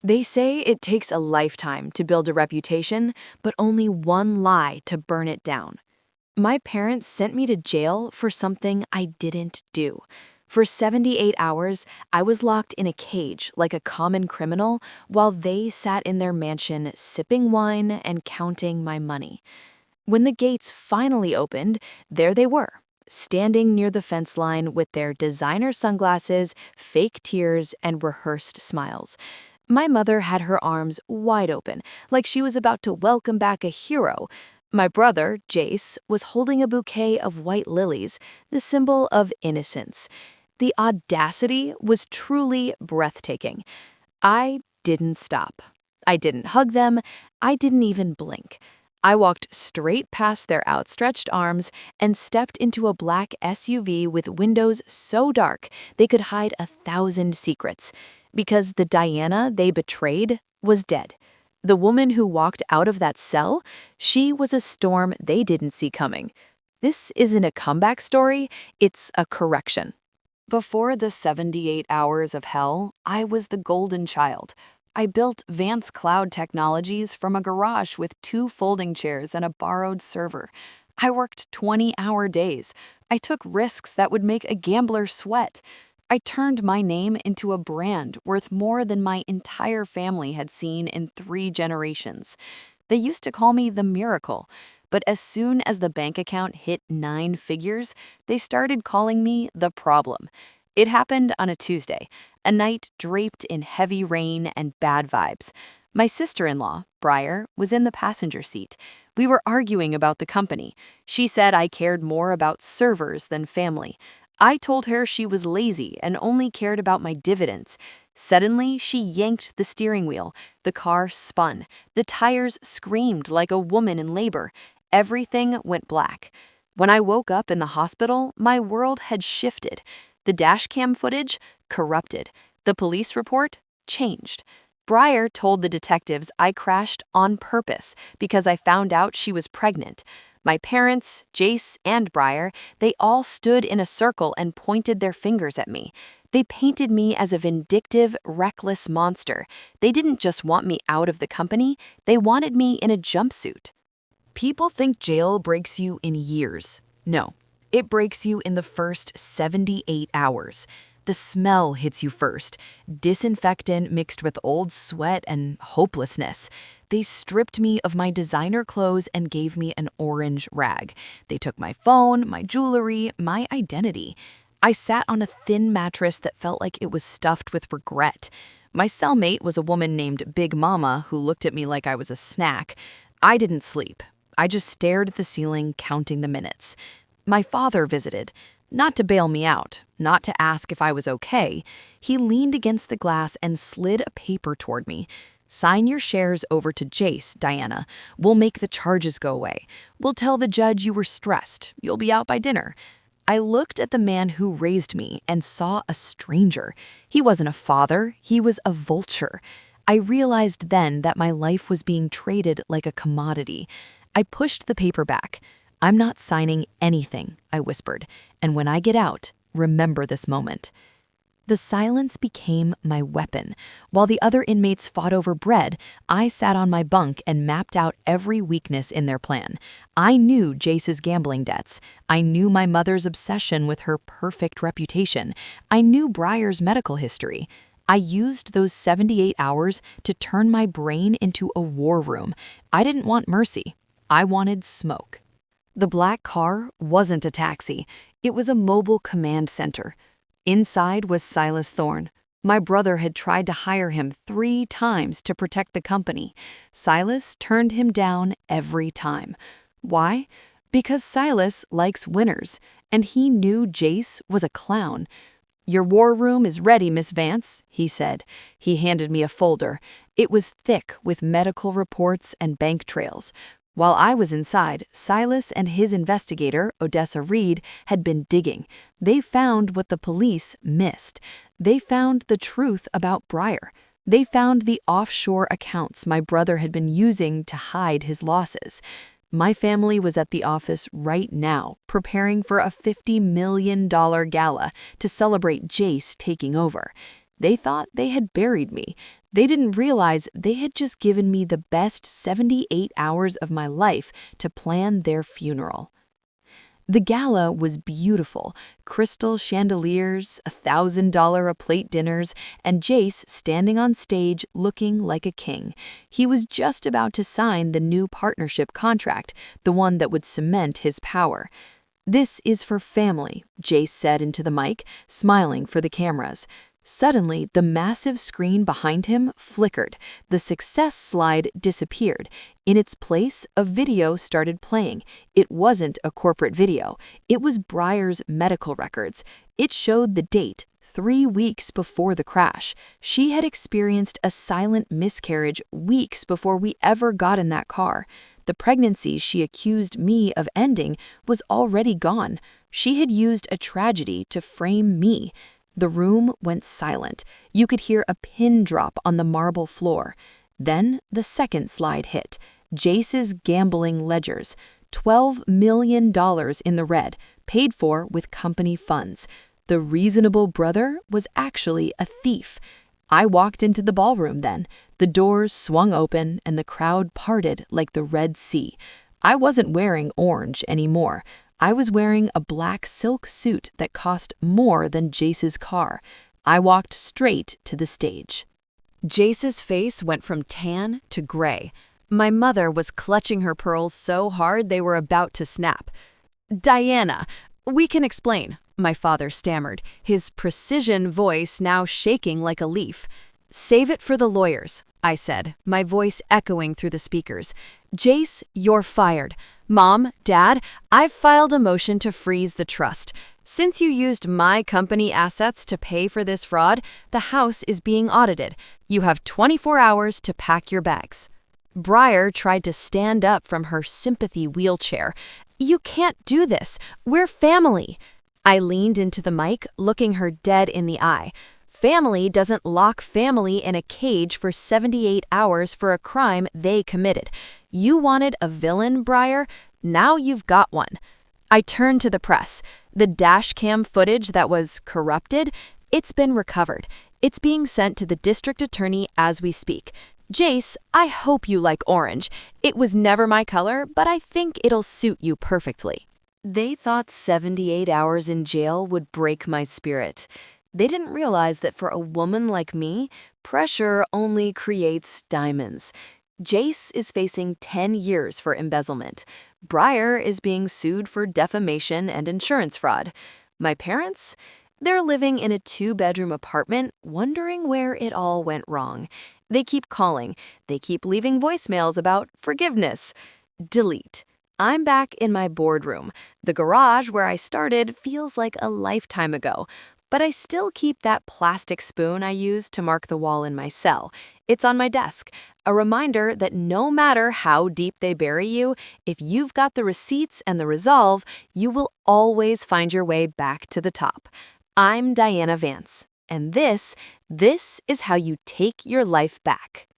They say it takes a lifetime to build a reputation, but only one lie to burn it down. My parents sent me to jail for something I didn't do. For 78 hours, I was locked in a cage like a common criminal while they sat in their mansion sipping wine and counting my money. When the gates finally opened, there they were, standing near the fence line with their designer sunglasses, fake tears, and rehearsed smiles. My mother had her arms wide open, like she was about to welcome back a hero. My brother, Jace, was holding a bouquet of white lilies, the symbol of innocence. The audacity was truly breathtaking. I didn't stop. I didn't hug them. I didn't even blink. I walked straight past their outstretched arms and stepped into a black SUV with windows so dark they could hide 1,000 secrets. Because the Diana they betrayed was dead. The woman who walked out of that cell, she was a storm they didn't see coming. This isn't a comeback story, it's a correction. Before the 78 hours of hell, I was the golden child. I built Vance Cloud Technologies from a garage with 2 folding chairs and a borrowed server. I worked 20-hour days. I took risks that would make a gambler sweat. I turned my name into a brand worth more than my entire family had seen in 3 generations. They used to call me the miracle, but as soon as the bank account hit 9 figures, they started calling me the problem. It happened on a Tuesday, a night draped in heavy rain and bad vibes. My sister-in-law, Briar, was in the passenger seat. We were arguing about the company. She said I cared more about servers than family. I told her she was lazy and only cared about my dividends. Suddenly, she yanked the steering wheel. The car spun. The tires screamed like a woman in labor. Everything went black. When I woke up in the hospital, my world had shifted. The dashcam footage, corrupted. The police report, changed. Briar told the detectives I crashed on purpose because I found out she was pregnant. My parents, Jace, and Briar, they all stood in a circle and pointed their fingers at me. They painted me as a vindictive, reckless monster. They didn't just want me out of the company, they wanted me in a jumpsuit. People think jail breaks you in years. No, it breaks you in the first 78 hours. The smell hits you first, disinfectant mixed with old sweat and hopelessness. They stripped me of my designer clothes and gave me an orange rag. They took my phone, my jewelry, my identity. I sat on a thin mattress that felt like it was stuffed with regret. My cellmate was a woman named Big Mama who looked at me like I was a snack. I didn't sleep. I just stared at the ceiling, counting the minutes. My father visited. Not to bail me out, not to ask if I was okay. He leaned against the glass and slid a paper toward me. Sign your shares over to Jace, Diana. We'll make the charges go away. We'll tell the judge you were stressed. You'll be out by dinner. I looked at the man who raised me and saw a stranger. He wasn't a father, he was a vulture. I realized then that my life was being traded like a commodity. I pushed the paper back. I'm not signing anything, I whispered, and when I get out, remember this moment. The silence became my weapon. While the other inmates fought over bread, I sat on my bunk and mapped out every weakness in their plan. I knew Jace's gambling debts. I knew my mother's obsession with her perfect reputation. I knew Briar's medical history. I used those 78 hours to turn my brain into a war room. I didn't want mercy. I wanted smoke. The black car wasn't a taxi. It was a mobile command center. Inside was Silas Thorne. My brother had tried to hire him 3 times to protect the company. Silas turned him down every time. Why? Because Silas likes winners, and he knew Jace was a clown. "Your war room is ready, Miss Vance," he said. He handed me a folder. It was thick with medical reports and bank trails. While I was inside, Silas and his investigator, Odessa Reed, had been digging. They found what the police missed. They found the truth about Briar. They found the offshore accounts my brother had been using to hide his losses. My family was at the office right now, preparing for a $50 million gala to celebrate Jace taking over. They thought they had buried me. They didn't realize they had just given me the best 78 hours of my life to plan their funeral. The gala was beautiful. Crystal chandeliers, $1,000-a-plate dinners, and Jace standing on stage looking like a king. He was just about to sign the new partnership contract, the one that would cement his power. "This is for family," Jace said into the mic, smiling for the cameras. Suddenly, the massive screen behind him flickered. The success slide disappeared. In its place, a video started playing. It wasn't a corporate video. It was Briar's medical records. It showed the date, 3 weeks before the crash. She had experienced a silent miscarriage weeks before we ever got in that car. The pregnancy she accused me of ending was already gone. She had used a tragedy to frame me. The room went silent. You could hear a pin drop on the marble floor. Then the second slide hit. Jace's gambling ledgers. $12 million in the red, paid for with company funds. The reasonable brother was actually a thief. I walked into the ballroom then. The doors swung open and the crowd parted like the Red Sea. I wasn't wearing orange anymore. I was wearing a black silk suit that cost more than Jace's car. I walked straight to the stage. Jace's face went from tan to gray. My mother was clutching her pearls so hard they were about to snap. "Diana, we can explain," my father stammered, his precision voice now shaking like a leaf. "Save it for the lawyers," I said, my voice echoing through the speakers. "Jace, you're fired. Mom, Dad, I've filed a motion to freeze the trust. Since you used my company assets to pay for this fraud, the house is being audited. You have 24 hours to pack your bags." Briar tried to stand up from her sympathy wheelchair. "You can't do this. We're family." I leaned into the mic, looking her dead in the eye. Family doesn't lock family in a cage for 78 hours for a crime they committed. You wanted a villain, Briar? Now you've got one. I turned to the press. The dash cam footage that was corrupted, it's been recovered. It's being sent to the district attorney as we speak. Jace, I hope you like orange. It was never my color, but I think it'll suit you perfectly. They thought 78 hours in jail would break my spirit. They didn't realize that for a woman like me, pressure only creates diamonds. Jace is facing 10 years for embezzlement. Briar is being sued for defamation and insurance fraud. My parents? They're living in a 2-bedroom apartment, wondering where it all went wrong. They keep calling. They keep leaving voicemails about forgiveness. Delete. I'm back in my boardroom. The garage where I started feels like a lifetime ago. But I still keep that plastic spoon I used to mark the wall in my cell. It's on my desk, a reminder that no matter how deep they bury you, if you've got the receipts and the resolve, you will always find your way back to the top. I'm Diana Vance, and this is how you take your life back.